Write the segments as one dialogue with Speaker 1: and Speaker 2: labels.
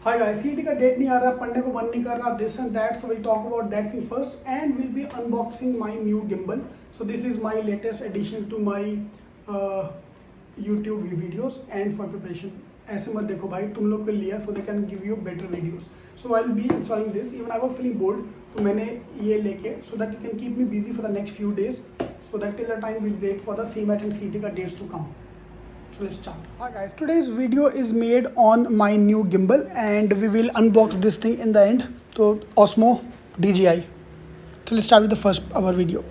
Speaker 1: Hi guys, सीटी का date नहीं आ रहा, पढ़ने को मन नहीं कर रहा, this and that, so will talk about that thing first and will be unboxing my new gimbal. So this is my latest addition to my YouTube videos and for preparation. ऐसे मत देखो भाई, तुम लोग को लिया so they can give you better videos. So I will be installing this. Even I was feeling bored, तो मैंने ये लेके so that you can keep me busy for the next few days, so that till the time we'll wait for the CMAT and CT ka dates to come. So let's start. Hi guys, today's video is made on my new gimbal and we will unbox this thing in the end. So Osmo DJI. So let's start with the first our video.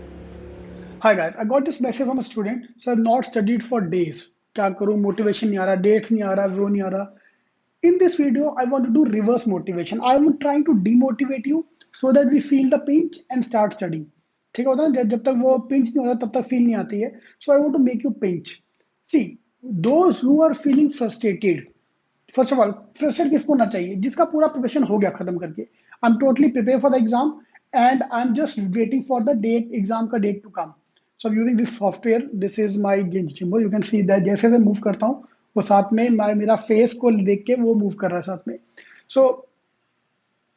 Speaker 1: Hi guys, I got this message from a student. So I've not studied for days. क्या करूँ, motivation नहीं आ रहा, dates नहीं आ रहा, वो नहीं आ रहा. In this video, I want to do reverse motivation. I am trying to demotivate you so that we feel the pinch and start studying. ठीक होता है ना, जब तक वो पिंच नहीं होता तब तक फील नहीं आती है. So I want to make you pinch. See, those who are feeling frustrated, first of all frustrate किसको होना चाहिए? जिसका पूरा प्रिपरेशन हो गया खत्म करके. I am totally prepare for the exam and I am just waiting for the date, exam का date to come. So I am using this software. This is my gimbal. You can see that जैसे मैं move करता हूँ वो साथ में मेरा face को देख के वो मूव कर रहा है साथ में. So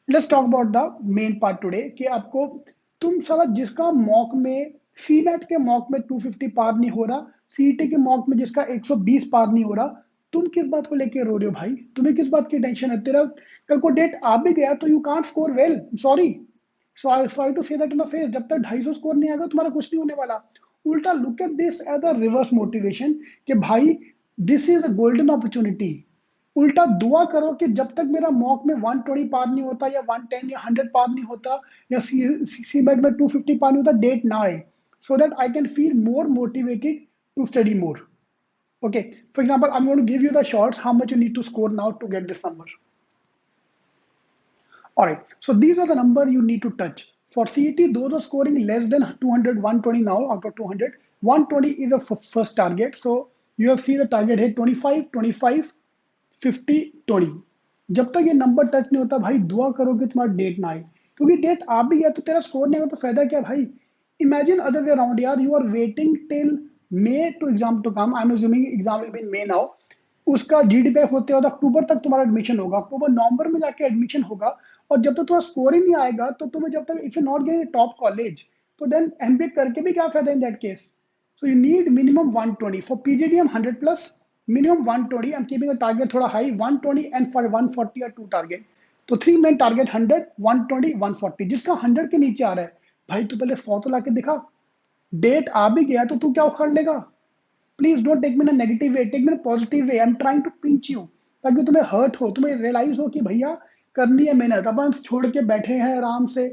Speaker 1: let's talk about the main part today कि आपको, तुम सारा जिसका मॉक में, सीमैट के मॉक में 250 पार नहीं हो रहा, सीईटी के मॉक में जिसका 120 पार नहीं हो रहा, तुम किस बात को लेके रो रहे हो भाई? तुम्हें किस बात की टेंशन है? तेरा कल को डेट आ भी गया तो you can't score well. Sorry, so I try to say that in the face. जब तक 250 स्कोर नहीं आएगा तुम्हारा कुछ नहीं होने वाला. उल्टा look at this as a reverse motivation कि भाई this is a golden opportunity. उल्टा दुआ करो कि जब तक मेरा मॉक में 120 पार नहीं होता या 110 या 100 पार नहीं होता या सीमैट में 250 पार नहीं होता, डेट ना आए, so that I can feel more motivated to study more. Okay, for example, I'm going to give you the shorts how much you need to score now to get this number. All right, so these are the number you need to touch. For CET, those are scoring less than 200, 120 now out of 200. 120 is the first target. So you have seen the target here 25, 25, 50, 20. जब तक ये number touch नहीं होता भाई, दुआ करो कि तुम्हारा डेट ना आए, क्योंकि डेट आ भी गया तो तेरा स्कोर नहीं होगा तो फायदा क्या भाई? Imagine other way around, यार. You are waiting till May to exam to come. I'm assuming exam will be in May now. उसका GD होते होते अक्टूबर तक तुम्हारा एडमिशन होगा, अक्टूबर नवंबर में जाके एडमिशन होगा. और जब तक तुम्हारा स्कोर ही नहीं आएगा तो तुम्हें, जब तक if you not getting top college, तो देन MBA करके भी क्या फायदा in that case? So you need minimum 120 for PGDM 100 plus, minimum 120. I'm keeping a target थोड़ा high, 120 and for 140 or 2 target. तो 3 main target 100, 120, 140. जिसका 100 के नीचे आ रहा है भाई, तू पहले 100 तो लाके दिखा. डेट आ भी गया तो तू क्या उखाड़ लेगा? Please don't take me in negative way, take me in positive way. I am trying to pinch you, ताकि तुम्हें हर्ट हो, तुम्हें रियलाइज हो कि भैया करनी है मेहनत. अब हम छोड़ के बैठे हैं आराम से.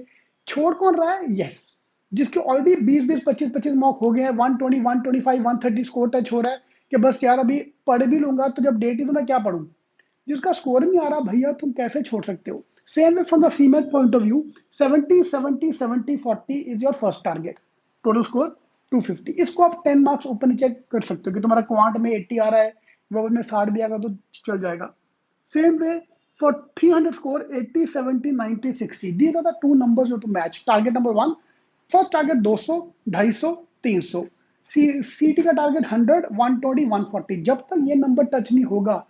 Speaker 1: छोड़ कौन रहा है? यस, जिसके ऑलरेडी 20-20, 25-25 मॉक हो गए हैं, 120, 125, 130 स्कोर टच हो रहा है कि बस यार अभी पढ़ भी लूंगा तो जब डेट ही तो मैं क्या पढ़ूं. जिसका स्कोर नहीं आ रहा भैया, तुम कैसे छोड़ सकते हो? Same way from the CMAT point of view, 70, 70, 70, 40 is your first target. Total score 250. इसको आप 10 मार्क्स ऊपर नीचे कर सकते हो कि तुम्हारा क्वांट में 80 आ रहा है, वर्बल में 60 भी आएगा तो चल जाएगा. Same way for 300 score, 80, 70, 90, 60. These are the two numbers you have to match. Target number 1, first target 200, 250, 300. CT का टारगेट 100, 120, 140. जब तक ये नंबर टच नहीं होगा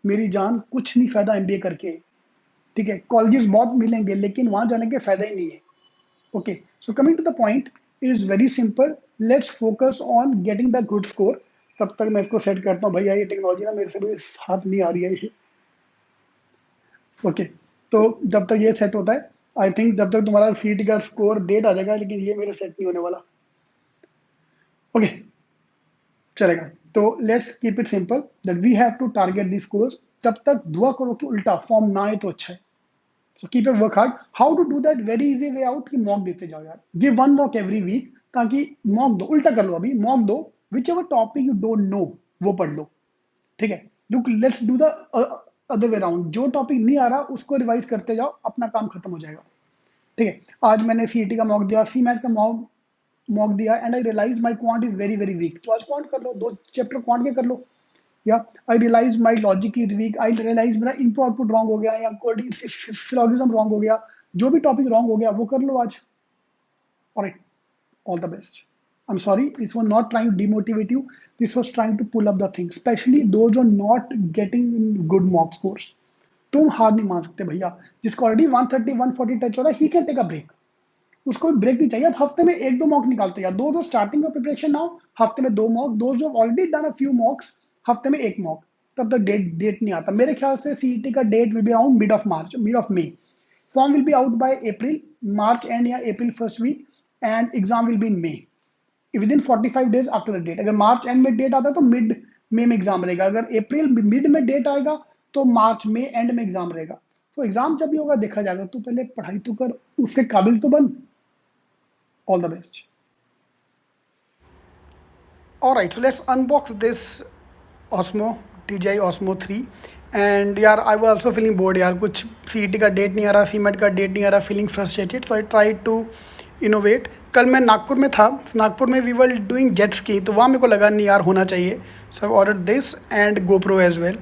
Speaker 1: मेरी जान, कुछ नहीं फायदा MBA करके. ठीक है, कॉलेजेस बहुत मिलेंगे लेकिन वहां जाने के फायदा ही नहीं है. Okay, so coming to the point is very simple. Let's focus on getting the good score. तब तक मैं इसको सेट करता हूँ भैया. ये टेक्नोलॉजी ना मेरे से भी हाथ नहीं आ रही है ये. ओके, तो जब तक ये सेट होता है, आई थिंक जब तक तुम्हारा सीट का स्कोर डेट आ जाएगा, लेकिन ये मेरे सेट नहीं होने वाला. ओके, चलेगा. तो let's keep it simple that we have to target this course. तब तक दुआ करो कि उल्टा फॉर्म ना आए तो अच्छा है. So keep your work hard. How to do that? Very easy way out कि मॉक देते जाओ यार. Give one mock every week, ताकि मॉक दो. उल्टा कर लो, अभी मॉक दो. Whichever topic you don't know वो पढ़ लो. ठीक है, look, let's do the other way around. जो टॉपिक नहीं आ रहा उसको रिवाइज करते जाओ, अपना काम खत्म हो जाएगा. ठीक है, आज मैंने CET का मॉक दिया, CMAT का मॉक दिया and I realise my quant is very very weak. तो आज क्वांट कर लो, 2 चैप्टर क्वांट के कर लो. या I realise my logic is weak, I realise मेरा इनपुट आउटपुट रॉन्ग हो गया या सिलोगिज्म रॉन्ग हो गया. जो भी टॉपिक रॉन्ग हो गया वो कर लो आज. Alright, all the best. I'm sorry, this was not trying to demotivate you. This was trying to pull up the thing, especially those who are not getting good mock scores. तुम हार नहीं मान सकते भैया। जिसको ऑलरेडी 130 140 टच हो रहा है, he can take a break, उसको ब्रेक नहीं चाहिए। अब हफ्ते में 1-2 मॉक निकालते हैं, दो जो स्टार्टिंग में प्रिपरेशन नाउ, हफ्ते में 2 मॉक, दो जो ऑलरेडी डन अ फ्यू मॉक्स, हफ्ते में 1 मॉक। तब तक डेट नहीं आता मेरे ख्याल से। सीईटी का date will be around mid of March, mid of May. Form will be out by April, March end या April first week, and exam will be in May, within 45 days after the date. अगर March and में date आता है तो mid मे में exam रहेगा, अगर अप्रैल mid में डेट आएगा तो मार्च में एंड में एग्जाम रहेगा। तो एग्जाम जब भी होगा देखा जाएगा, तो पहले पढ़ाई तो कर, उसके काबिल तो बन। All the best. All right, so let's unbox this Osmo DJI Osmo 3. And यार I was also feeling bored यार, कुछ CET का डेट नहीं आ रहा, CMET का डेट नहीं आ रहा, feeling frustrated, so I tried to innovate. कल मैं नागपुर में था, नागपुर में we were doing jet ski, तो वहाँ मेरे को लगा नहीं यार होना चाहिए, so I ordered this and GoPro as well.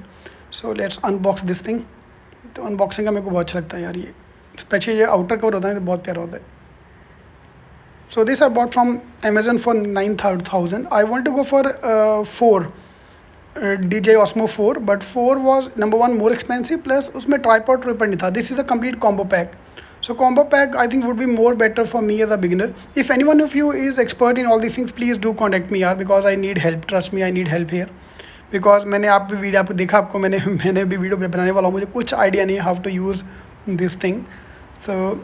Speaker 1: So let's unbox this thing. तो अनबॉक्सिंग का मेरे को बहुत अच्छा लगता है यार, ये स्पेशली ये आउटर कवर होता है तो बहुत प्यारा होता है। So this I bought from Amazon for 9,000. I want to go for 4 DJI Osmo 4, but 4 was number one more expensive, plus उसमें tripod tripod नहीं था. This is a complete combo pack. So combo pack I think would be more better for me as a beginner. If anyone of you is expert in all these things, please do contact me यार, because I need help. Trust me, I need help here. Because मैंने आप भी video आपको देखा, आपको मैंने भी video बनाने वाला हूँ, मुझे कुछ आइडिया नहीं है how to use this thing. So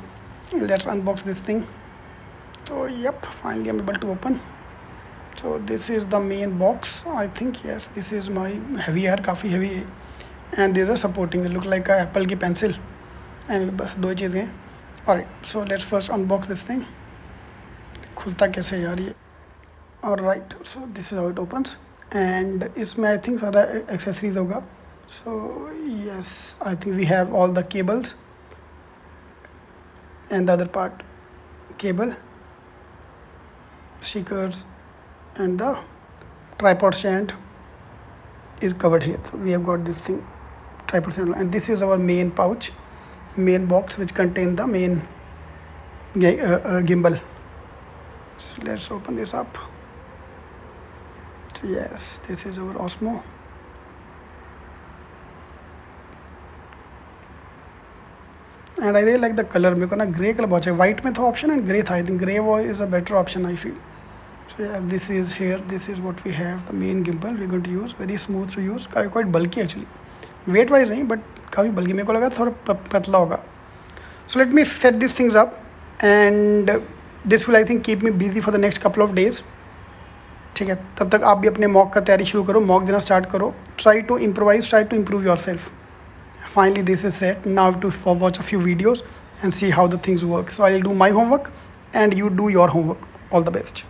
Speaker 1: let's unbox this thing. So yep, finally I'm able to open. So this is the main box. I think yes, this is my heavy है, काफ़ी heavy है. And these are supporting. It look like a Apple की pencil. And बस दो चीज़ें हैं. Alright, so let's first unbox this thing. खुलता कैसे यार ये? Alright, so this is how it opens. And इसमें I think सारा accessories होगा. So yes, I think we have all the cables. And the other part, cable, speakers, and the tripod stand is covered here. So we have got this thing, tripod stand, and this is our main pouch, main box, which contain the main gimbal. So let's open this up. So yes, this is our Osmo. And I really like the color. मेरे को ना grey colour बहुत अच्छा है, white में था option and grey था, I think grey वो is a better option I feel. So yeah, this is here, this is what we have, the main gimbal we're going to use, very smooth to use, quite bulky actually, weight wise नहीं but काफ़ी bulky, मेरे को लगा थोड़ा पतला होगा. So let me set these things up and this will I think keep me busy for the next couple of days. ठीक है, तब तक आप भी अपने मॉक का तैयारी शुरू करो, मॉक देना स्टार्ट करो, try to improvise, try to improve yourself. Finally this is set. Now I have to watch a few videos and see how the things work. So I'll do my homework and you do your homework. All the best.